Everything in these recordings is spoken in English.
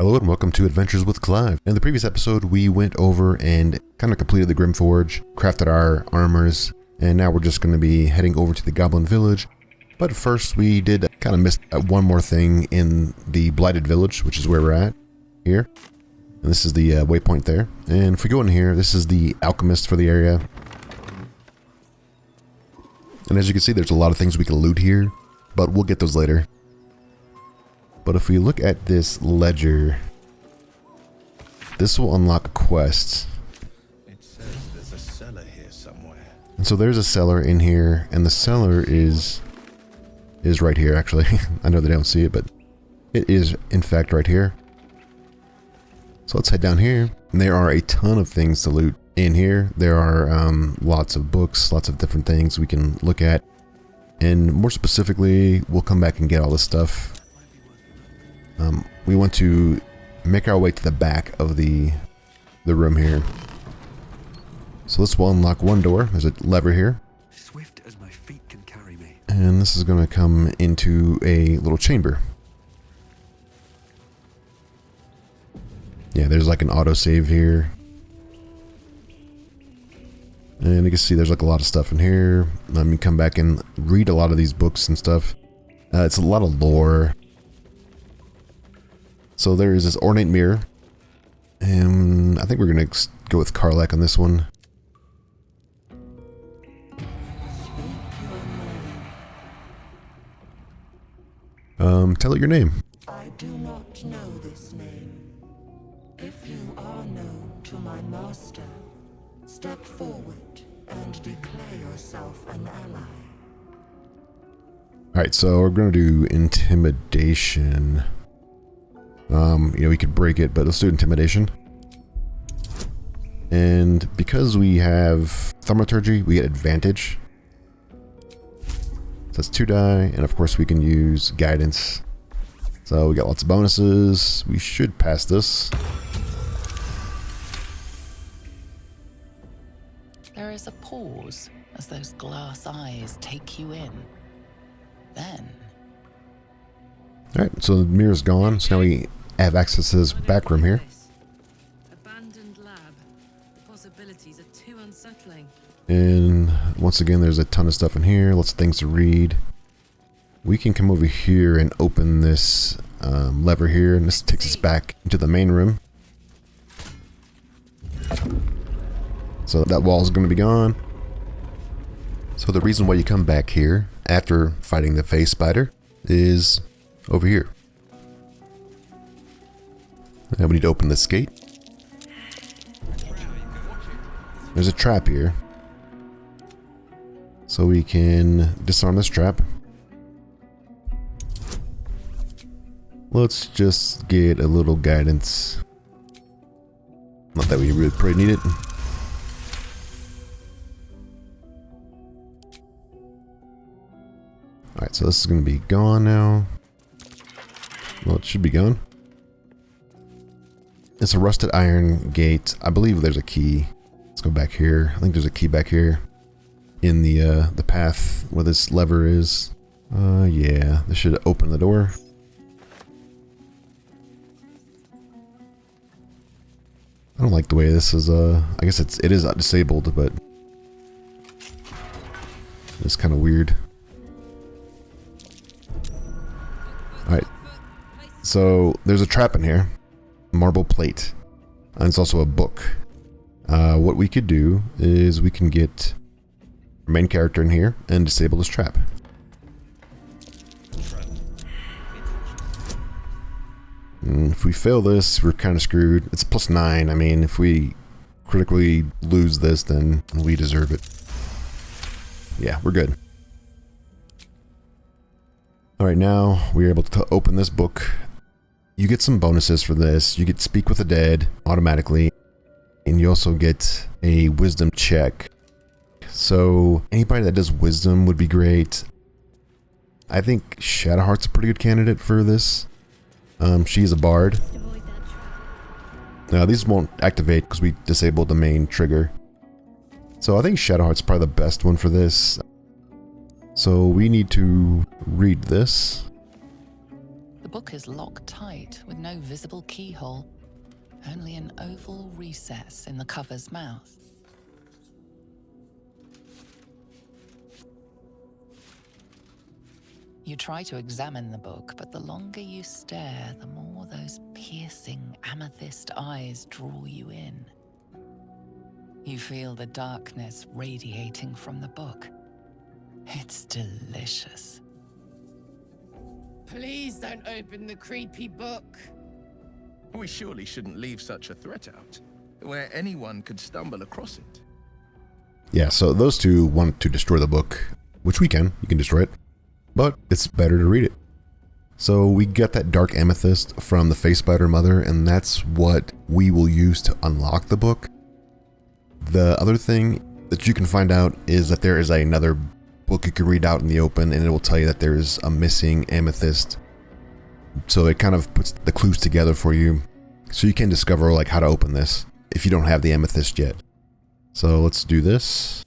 Hello and welcome to Adventures with Clive. In the previous episode, we went over and kind of completed the Grim Forge, crafted our armors, and now we're just going to be heading over to the Goblin Village. But first, we did kind of miss one more thing in the Blighted Village, which is where we're at here. And this is the waypoint there. And if we go in here, this is the Alchemist for the area. And as you can see, there's a lot of things we can loot here, but we'll get those later. But if we look at this ledger, this will unlock quests. It says there's a cellar here somewhere. And so there's a cellar in here, and the cellar is right here, actually. I know they don't see it, but it is in fact right here. So let's head down here. And there are a ton of things to loot in here. There are lots of books, lots of different things we can look at. And more specifically, we'll come back and get all this stuff. We want to make our way to the back of the room here. So this will unlock one door. There's a lever here. Swift as my feet can carry me. And this is going to come into a little chamber. Yeah, there's like an autosave here. And you can see there's like a lot of stuff in here. Let me come back and read a lot of these books and stuff. It's a lot of lore. So there is this ornate mirror, and I think we're going to go with Karlach on this one. Tell it your name. I do not know this name. If you are known to my master, step forward and declare yourself an ally. Alright, so we're going to do intimidation. We could break it, but let's do intimidation. And because we have thaumaturgy, we get advantage. So that's 2 die, and of course we can use guidance. So we got lots of bonuses. We should pass this. There is a pause as those glass eyes take you in. Then... Alright, so the mirror's gone, so now we have access to this back room here. Abandoned lab. The possibilities are too unsettling. And once again, there's a ton of stuff in here, lots of things to read. We can come over here and open this lever here, and this takes us back into the main room. So that wall is going to be gone. So the reason why you come back here after fighting the face spider is over here. Now we need to open this gate. There's a trap here. So we can disarm this trap. Let's just get a little guidance. Not that we really probably need it. Alright, so this is going to be gone now. Well, it should be gone. It's a rusted iron gate. I believe there's a key. Let's go back here. I think there's a key back here in the path where this lever is. Yeah, this should open the door. I don't like the way this is. I guess it is disabled, but it's kind of weird. All right. So there's a trap in here. Marble plate, and it's also a book. What we could do is we can get our main character in here and disable this trap. And if we fail this, we're kind of screwed. It's +9. I mean, if we critically lose this, then we deserve it. Yeah, we're good. Alright, now we're able to open this book. You get some bonuses for this. You get Speak with the Dead automatically, and you also get a wisdom check. So anybody that does wisdom would be great. I think Shadowheart's a pretty good candidate for this. She's a bard. Now these won't activate because we disabled the main trigger. So I think Shadowheart's probably the best one for this. So we need to read this. The book is locked tight with no visible keyhole, only an oval recess in the cover's mouth. You try to examine the book, but the longer you stare, the more those piercing amethyst eyes draw you in. You feel the darkness radiating from the book. It's delicious. Please don't open the creepy book. We surely shouldn't leave such a threat out, where anyone could stumble across it. Yeah, so those two want to destroy the book, which we can. You can destroy it. But it's better to read it. So we get that dark amethyst from the face spider mother, and that's what we will use to unlock the book. The other thing that you can find out is that there is another book you can read out in the open, and it will tell you that there's a missing amethyst. So it kind of puts the clues together for you, so you can discover like how to open this if you don't have the amethyst yet. So let's do this.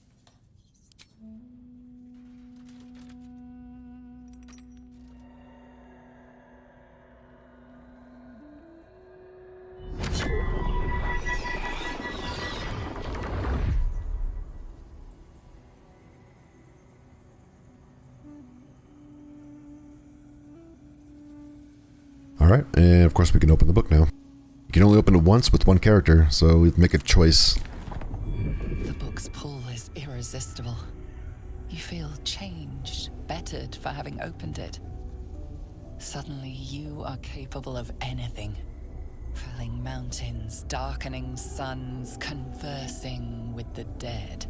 Alright, and of course we can open the book now. You can only open it once with one character, so we make a choice. The book's pull is irresistible. You feel changed, bettered for having opened it. Suddenly you are capable of anything. Felling mountains, darkening suns, conversing with the dead.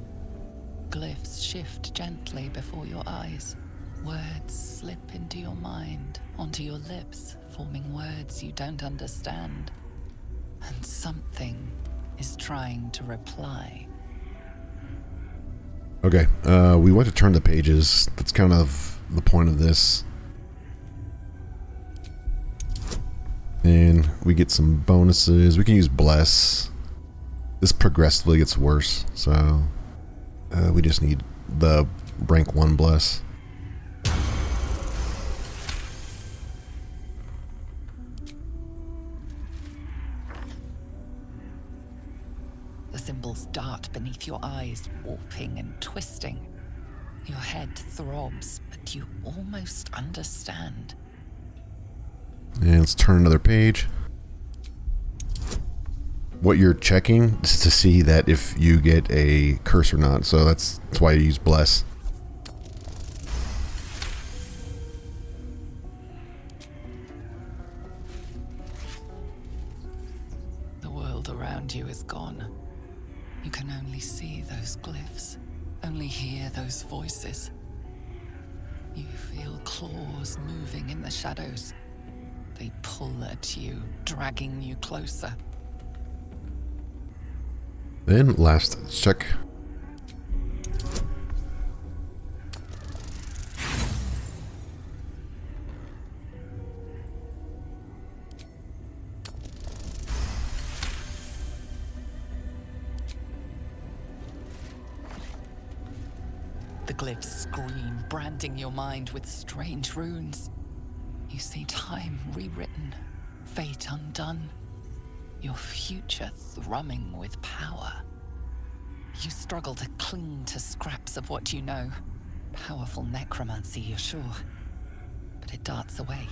Glyphs shift gently before your eyes. Words slip into your mind, onto your lips, forming words you don't understand. And something is trying to reply. Okay, we want to turn the pages. That's kind of the point of this. And we get some bonuses. We can use Bless. This progressively gets worse, so we just need the rank 1 Bless. The symbols dart beneath your eyes, warping and twisting. Your head throbs, but you almost understand. And let's turn another page. What you're checking is to see that if you get a curse or not, so that's why you use Bless. The world around you is gone. You can only see those glyphs, only hear those voices. You feel claws moving in the shadows. They pull at you, dragging you closer. Then last check. The glyphs scream, branding your mind with strange runes. You see time rewritten, fate undone, your future thrumming with power. You struggle to cling to scraps of what you know. Powerful necromancy, you're sure. But it darts away,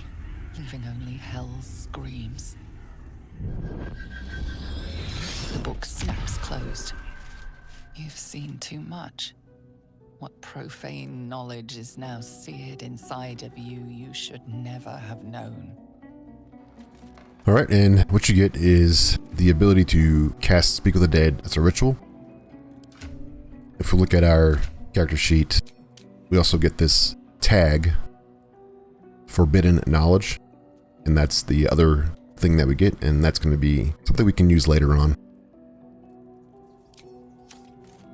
leaving only hell's screams. The book snaps closed. You've seen too much. What profane knowledge is now seared inside of you you should never have known. Alright, and what you get is the ability to cast Speak with the Dead as a ritual. If we look at our character sheet, we also get this tag, Forbidden Knowledge, and that's the other thing that we get, and that's going to be something we can use later on.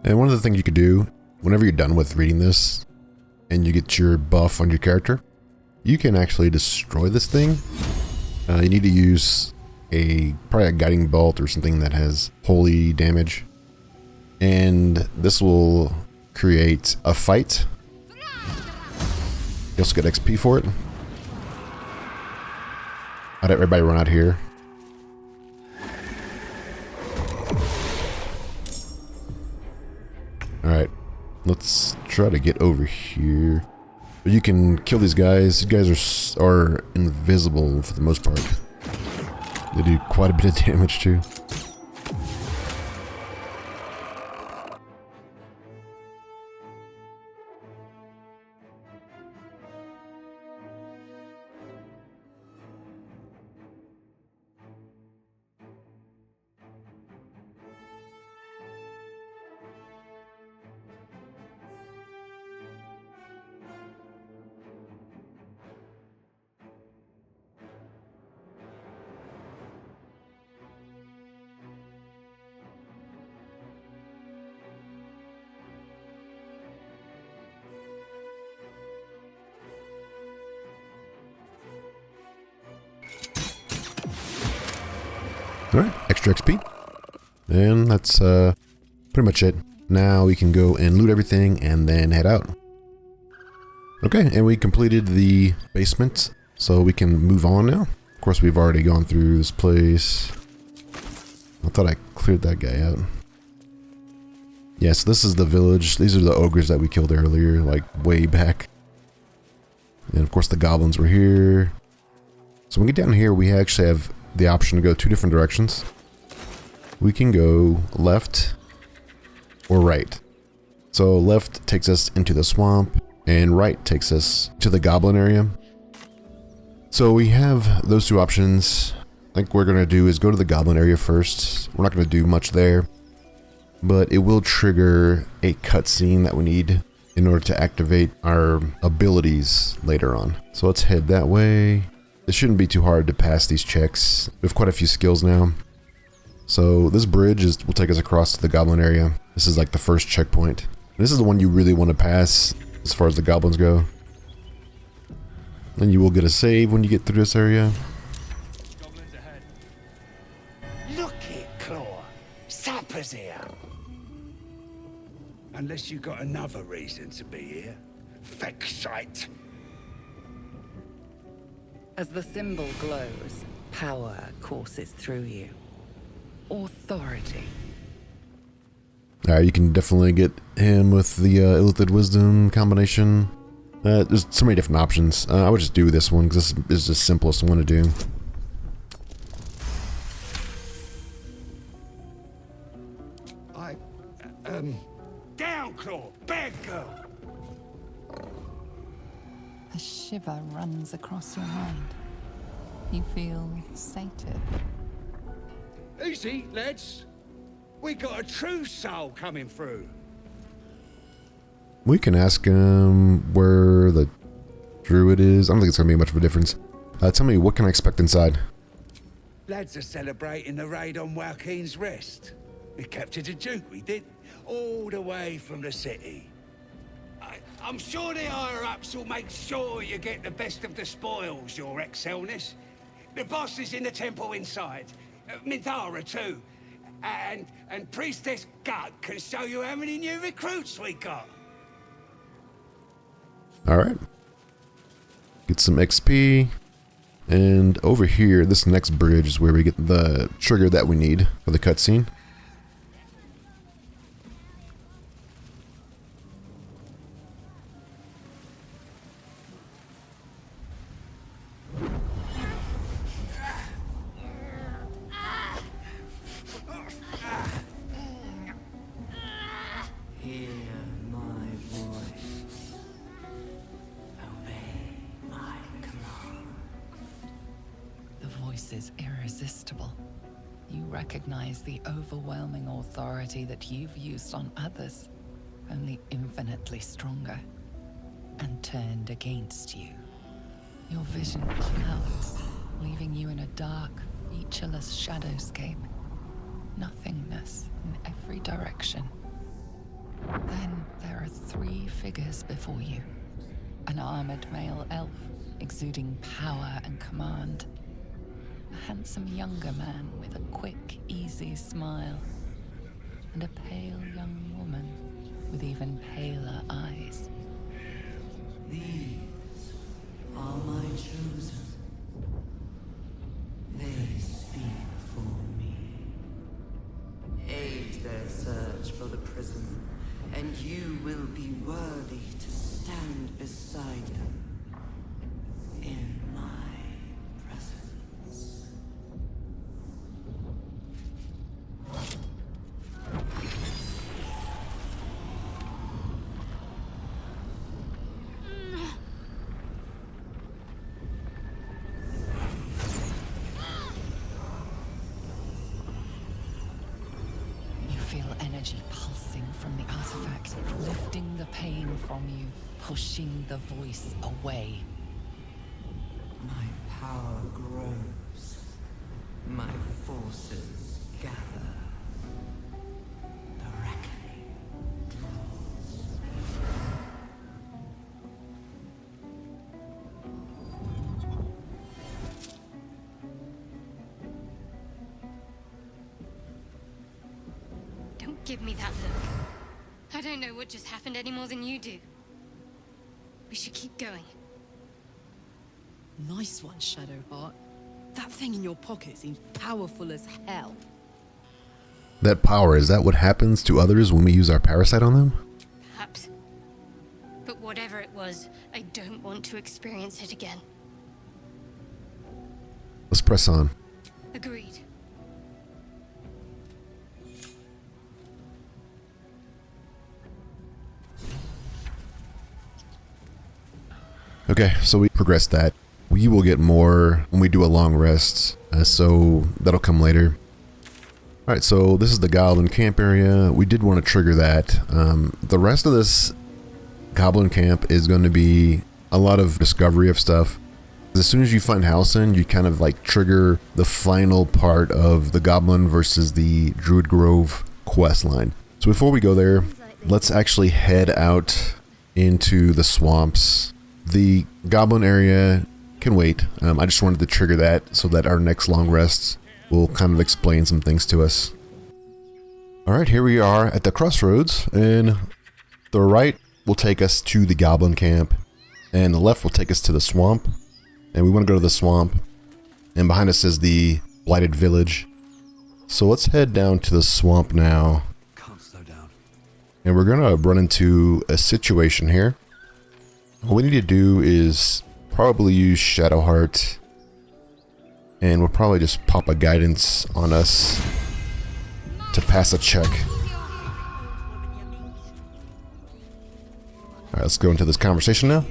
And one of the things you could do, whenever you're done with reading this, and you get your buff on your character, you can actually destroy this thing. You need to use probably a guiding bolt or something that has holy damage. And this will create a fight. You also get XP for it. How'd everybody run out here? Alright, let's try to get over here. But you can kill these guys. These guys are invisible for the most part. They do quite a bit of damage too. Alright, extra XP. And that's pretty much it. Now we can go and loot everything and then head out. Okay, and we completed the basement, so we can move on now. Of course, we've already gone through this place. I thought I cleared that guy out. Yes, this is the village. These are the ogres that we killed earlier, like way back. And of course the goblins were here. So when we get down here, we actually have the option to go two different directions. We can go left or right. So left takes us into the swamp and right takes us to the goblin area. So we have those two options. I think what we're going to do is go to the goblin area first. We're not going to do much there, but it will trigger a cutscene that we need in order to activate our abilities later on. So let's head that way. It shouldn't be too hard to pass these checks. We have quite a few skills now. So this bridge will take us across to the goblin area. This is like the first checkpoint. And this is the one you really want to pass as far as the goblins go. And you will get a save when you get through this area. Goblins ahead. Look it, Claw. Sapper's here. Unless you got another reason to be here. Fexite. As the symbol glows, power courses through you. Authority. Alright, you can definitely get him with the Illithid Wisdom combination. There's so many different options. I would just do this one because this is the simplest one to do. Down, Claw! Bad girl! A shiver runs across your mind. You feel sated. Easy, lads. We got a true soul coming through. We can ask him where the druid is. I don't think it's going to be much of a difference. Tell me, what can I expect inside? Lads are celebrating the raid on Joaquin's Rest. We captured a duke, we did. All the way from the city. I'm sure the higher-ups will make sure you get the best of the spoils, your excellness. The boss is in the temple inside. Minthara too. And Priestess Gut can show you how many new recruits we got. Alright. Get some XP. And over here, this next bridge is where we get the trigger that we need for the cutscene. Is irresistible. You recognize the overwhelming authority that you've used on others, only infinitely stronger, and turned against you. Your vision clouds, leaving you in a dark, featureless shadowscape. Nothingness in every direction. Then there are three figures before you. An armored male elf, exuding power and command. A handsome younger man with a quick, easy smile. And a pale young woman with even paler eyes. These are my chosen. They speak for me. Aid their search for the prison, and you will be worthy to stand beside them in my presence. You feel energy pulsing from the artifact, lifting the pain from you, pushing the voice away. My power grows. My forces gather. The reckoning draws. Don't give me that look. I don't know what just happened any more than you do. We should keep going. Nice one, Shadowheart. That thing in your pocket seems powerful as hell. That power, is that what happens to others when we use our parasite on them? Perhaps. But whatever it was, I don't want to experience it again. Let's press on. Agreed. Okay, so we progressed that. We will get more when we do a long rest, so that'll come later. Alright, so this is the Goblin Camp area. We did want to trigger that. The rest of this Goblin Camp is going to be a lot of discovery of stuff. As soon as you find Halcyon, you kind of like trigger the final part of the Goblin versus the Druid Grove quest line. So before we go there, let's actually head out into the swamps. The Goblin area can wait. I just wanted to trigger that so that our next long rests will kind of explain some things to us. Alright, here we are at the crossroads, and the right will take us to the Goblin Camp, and the left will take us to the swamp. And we want to go to the swamp, and behind us is the Blighted Village. So let's head down to the swamp now. Can't slow down. And we're gonna run into a situation here. What we need to do is probably use Shadowheart, and we'll probably just pop a guidance on us to pass a check. Alright, let's go into this conversation now.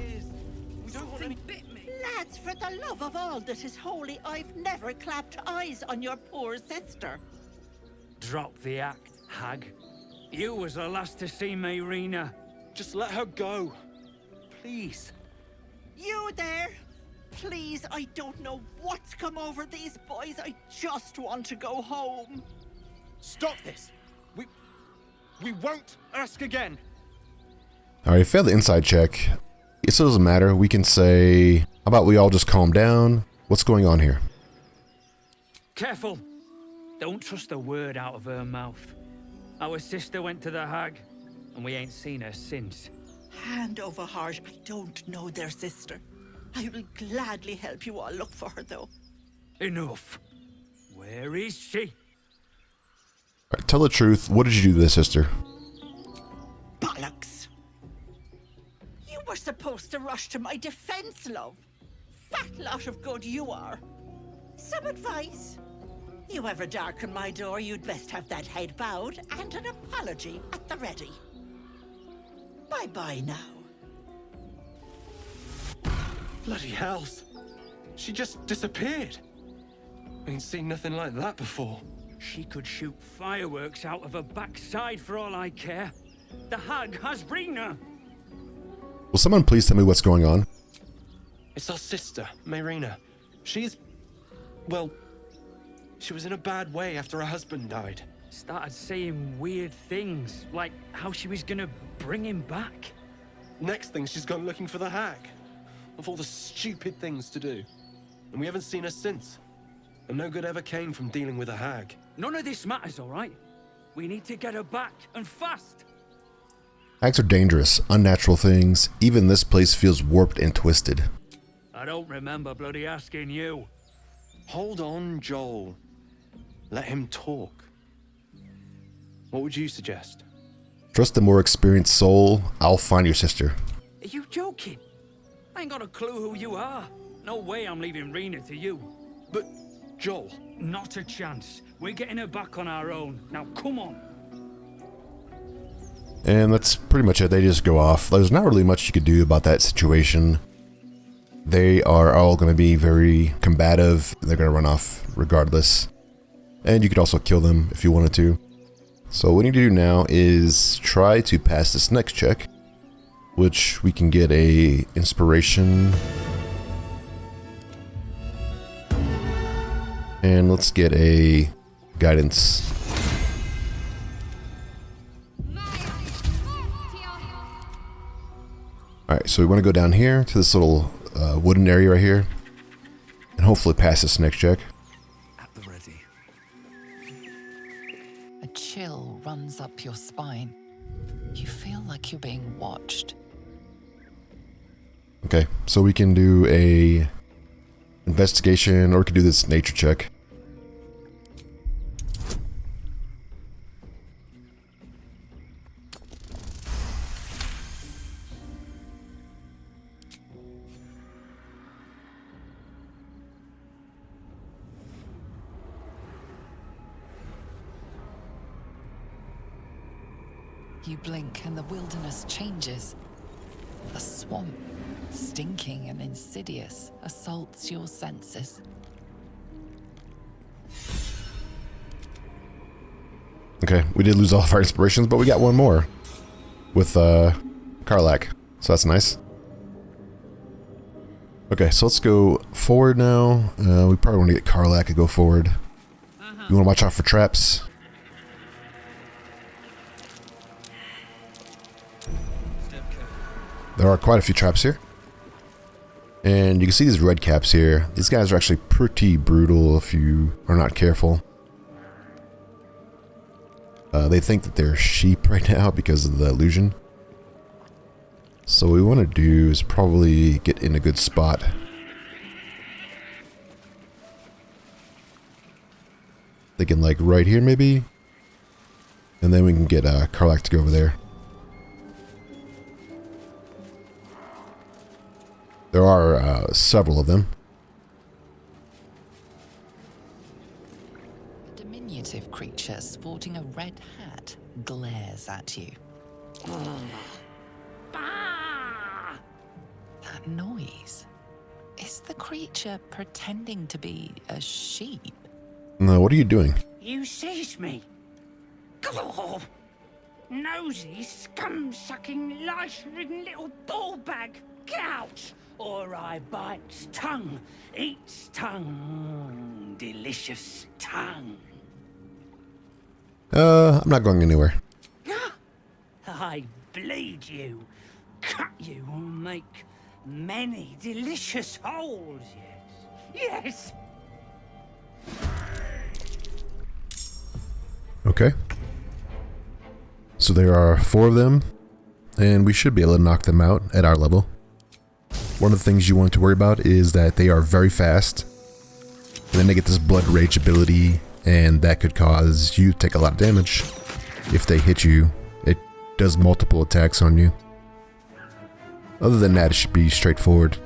Lads, for the love of all that is holy, I've never clapped eyes on your poor sister. Drop the act, hag. You was the last to see Mayrina. Just let her go. Please. You there? Please, I don't know what's come over these boys. I just want to go home. Stop this. We won't ask again. Alright, failed the inside check. It still doesn't matter. We can say, how about we all just calm down? What's going on here? Careful. Don't trust a word out of her mouth. Our sister went to the hag, and we ain't seen her since. Hand over heart, I don't know their sister. I will gladly help you all look for her, though. Enough. Where is she? Alright, tell the truth. What did you do to this sister? Bollocks! You were supposed to rush to my defense, love. Fat lot of good you are. Some advice? You ever darken my door, you'd best have that head bowed and an apology at the ready. Bye-bye now. Bloody hells. She just disappeared. Ain't seen nothing like that before. She could shoot fireworks out of her backside for all I care. The hag has Rena. Will someone please tell me what's going on? It's our sister, Mayrina. She's... well... she was in a bad way after her husband died. Started saying weird things, like how she was gonna bring him back. Next thing, she's gone looking for the hag. Of all the stupid things to do. And we haven't seen her since. And no good ever came from dealing with a hag. None of this matters, all right? We need to get her back, and fast. Hags are dangerous, unnatural things. Even this place feels warped and twisted. I don't remember bloody asking you. Hold on, Joel. Let him talk. What would you suggest? Trust the more experienced soul. I'll find your sister. Are you joking? I ain't got a clue who you are. No way I'm leaving Rena to you. But, Joel... Not a chance. We're getting her back on our own. Now, come on. And that's pretty much it. They just go off. There's not really much you could do about that situation. They are all going to be very combative. They're going to run off regardless. And you could also kill them if you wanted to. So what we need to do now is try to pass this next check, which we can get a inspiration. And let's get a guidance. Alright, so we want to go down here to this little wooden area right here. And hopefully pass this next check. At the ready. A chill runs up your spine. You feel like you're being watched. Okay, so we can do a investigation, or we can do this nature check. You blink and the wilderness changes. A swamp, stinking and insidious, assaults your senses. Okay, we did lose all of our inspirations, but we got one more with Karlach, so that's nice. Okay, so let's go forward now. We probably want to get Karlach to go forward. You want to watch out for traps. There are quite a few traps here. And you can see these Redcaps here. These guys are actually pretty brutal if you are not careful. They think that they're sheep right now because of the illusion. So what we want to do is probably get in a good spot. Thinking like right here maybe. And then we can get Karlach to go over there. There are several of them. A diminutive creature sporting a red hat glares at you. That noise. Is the creature pretending to be a sheep? No, what are you doing? You seized me. Oh, nosy, scum-sucking, lice-ridden little ball bag. Get out, or I bite tongue, eats tongue, delicious tongue. I'm not going anywhere. I bleed you, cut you, and make many delicious holes, yes. Yes! Okay. So there are 4 of them, and we should be able to knock them out at our level. One of the things you want to worry about is that they are very fast, and then they get this blood rage ability, and that could cause you to take a lot of damage. If they hit you, it does multiple attacks on you. Other than that, it should be straightforward.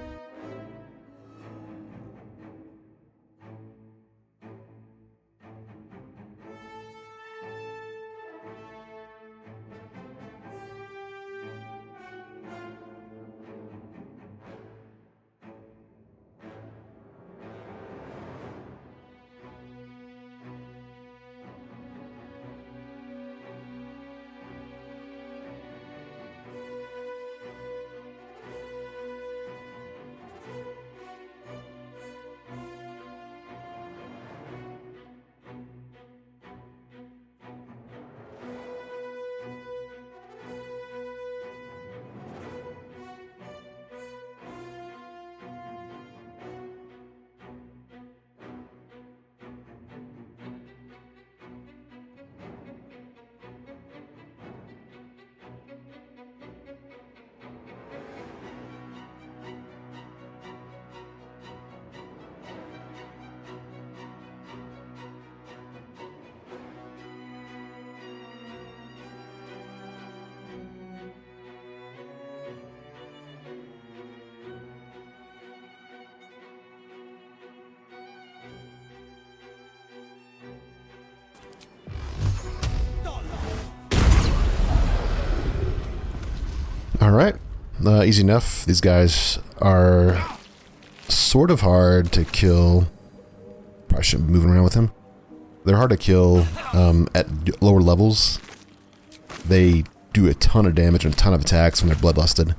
easy enough. These guys are sort of hard to kill. Probably shouldn't be moving around with him. They're hard to kill at lower levels. They do a ton of damage and a ton of attacks when they're bloodlusted.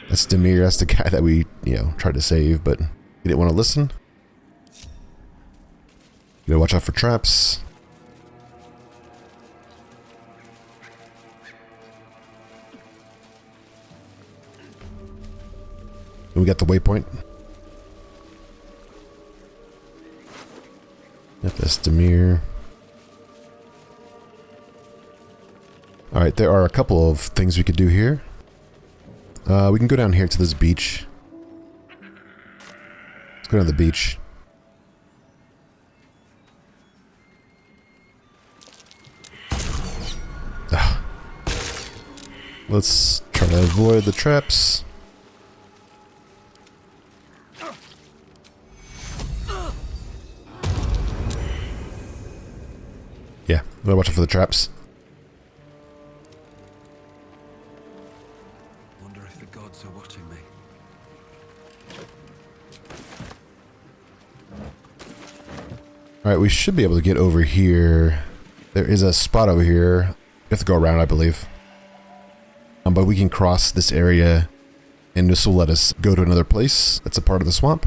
That's Demir, that's the guy that we, tried to save, but he didn't want to listen. You gotta watch out for traps. We got the waypoint. Yep, that's Demir. Alright, there are a couple of things we could do here. We can go down here to this beach. Let's go down to the beach. Let's try to avoid the traps. Yeah, gotta watch out for the traps. Wonder if the gods are watching me. Alright, we should be able to get over here. There is a spot over here. We have to go around, I believe. But we can cross this area, and this will let us go to another place that's a part of the swamp.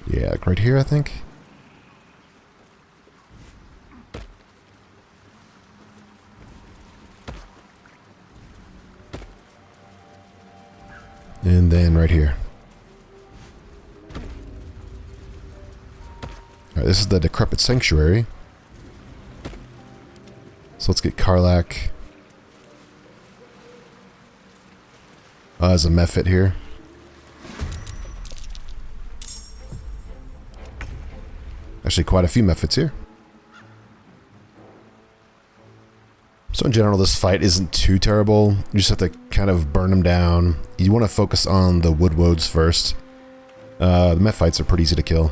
Yeah, like right here, I think. And then right here. Alright, this is the Decrepit Sanctuary. So let's get Karlach. There's a mephit here. Actually, quite a few mephits here. So in general, this fight isn't too terrible. You just have to kind of burn them down. You want to focus on the wood woads first. The mephites are pretty easy to kill.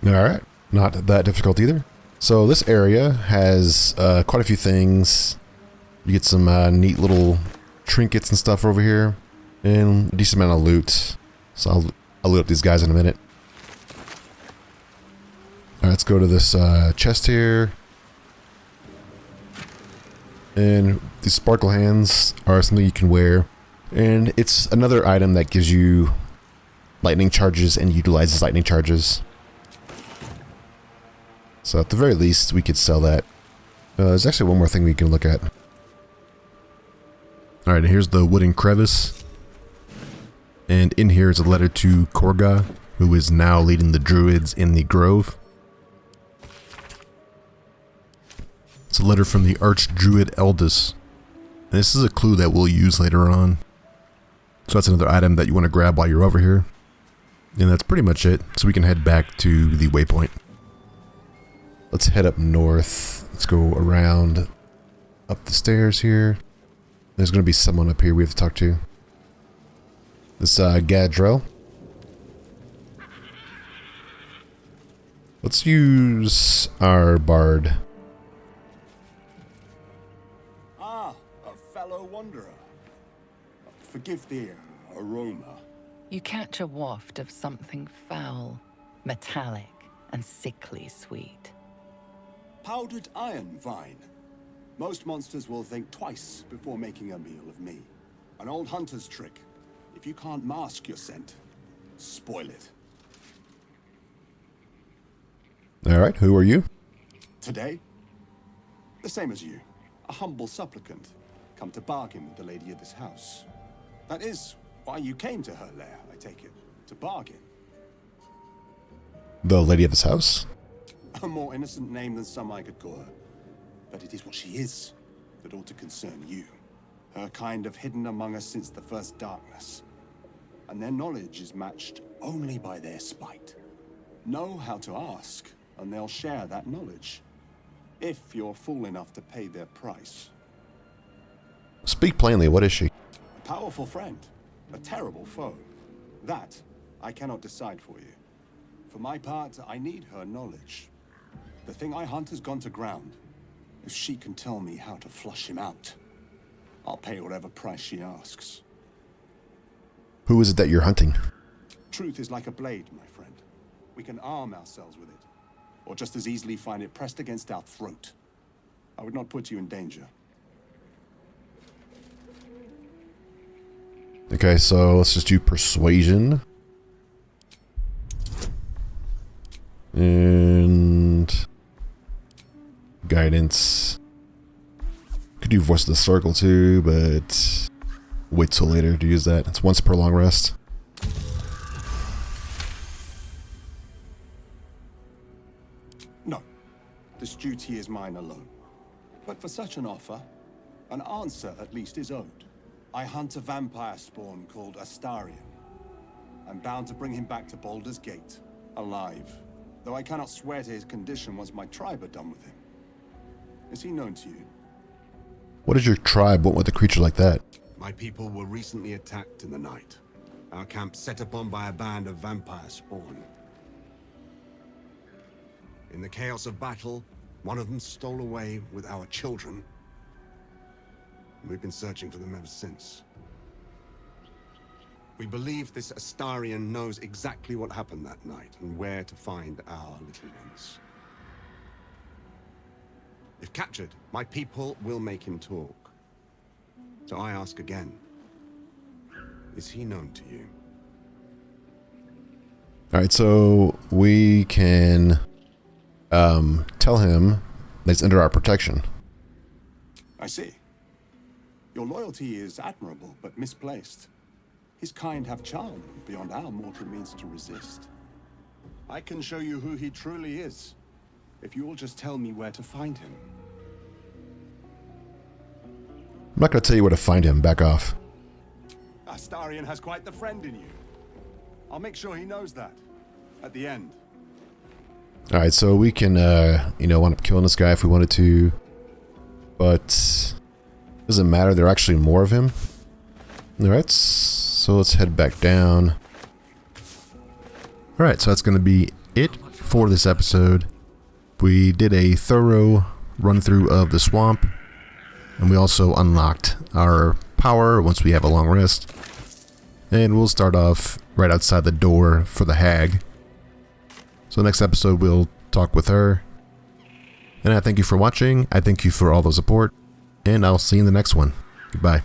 Alright, not that difficult either. So this area has quite a few things. You get some neat little trinkets and stuff over here, and a decent amount of loot. So I'll loot up these guys in a minute. Alright, let's go to this chest here. And these sparkle hands are something you can wear. And it's another item that gives you lightning charges and utilizes lightning charges. So at the very least, we could sell that. There's actually one more thing we can look at. Alright, here's the wooden crevice. And in here is a letter to Korga, who is now leading the druids in the grove. It's a letter from the Archdruid Eldest. And this is a clue that we'll use later on. So that's another item that you want to grab while you're over here. And that's pretty much it. So we can head back to the waypoint. Let's head up north. Let's go around up the stairs here. There's going to be someone up here we have to talk to. This Gandrel. Let's use our bard. Ah, a fellow wanderer. Forgive the aroma. You catch a waft of something foul, metallic, and sickly sweet. Powdered iron vine. Most monsters will think twice before making a meal of me. An old hunter's trick. If you can't mask your scent, spoil it. Alright, who are you? Today, the same as you. A humble supplicant. Come to bargain with the lady of this house. That is why you came to her lair, I take it. To bargain. The lady of this house? A more innocent name than some I could call her. But it is what she is that ought to concern you. Her kind have hidden among us since the first darkness. And their knowledge is matched only by their spite. Know how to ask, and they'll share that knowledge. If you're fool enough to pay their price. Speak plainly, what is she? A powerful friend, a terrible foe. That I cannot decide for you. For my part, I need her knowledge. The thing I hunt has gone to ground. If she can tell me how to flush him out, I'll pay whatever price she asks. Who is it that you're hunting? Truth is like a blade, my friend. We can arm ourselves with it, or just as easily find it pressed against our throat. I would not put you in danger. Okay, so let's just do persuasion. And guidance. Could do voice of the circle too, but wait till later to use that. It's once per long rest. No, this duty is mine alone. But for such an offer, an answer at least is owed. I hunt a vampire spawn called Astarion. I'm bound to bring him back to Baldur's Gate, alive. Though I cannot swear to his condition once my tribe are done with him. Is he known to you? What does your tribe want with a creature like that? My people were recently attacked in the night. Our camp set upon by a band of vampire spawn. In the chaos of battle, one of them stole away with our children. We've been searching for them ever since. We believe this Astarion knows exactly what happened that night and where to find our little ones. If captured, my people will make him talk. So I ask again, is he known to you? Alright, so we can tell him that he's under our protection. I see. Your loyalty is admirable, but misplaced. His kind have charm beyond our mortal means to resist. I can show you who he truly is, if you will just tell me where to find him. I'm not going to tell you where to find him. Back off. Astarion has quite the friend in you. I'll make sure he knows that. At the end. Alright, so we can, wind up killing this guy if we wanted to. But doesn't matter. There are actually more of him. Alright, so let's head back down. Alright, so that's going to be it for this episode. We did a thorough run through of the swamp. And we also unlocked our power once we have a long rest. And we'll start off right outside the door for the hag. So next episode we'll talk with her. And I thank you for watching. I thank you for all the support. And I'll see you in the next one. Goodbye.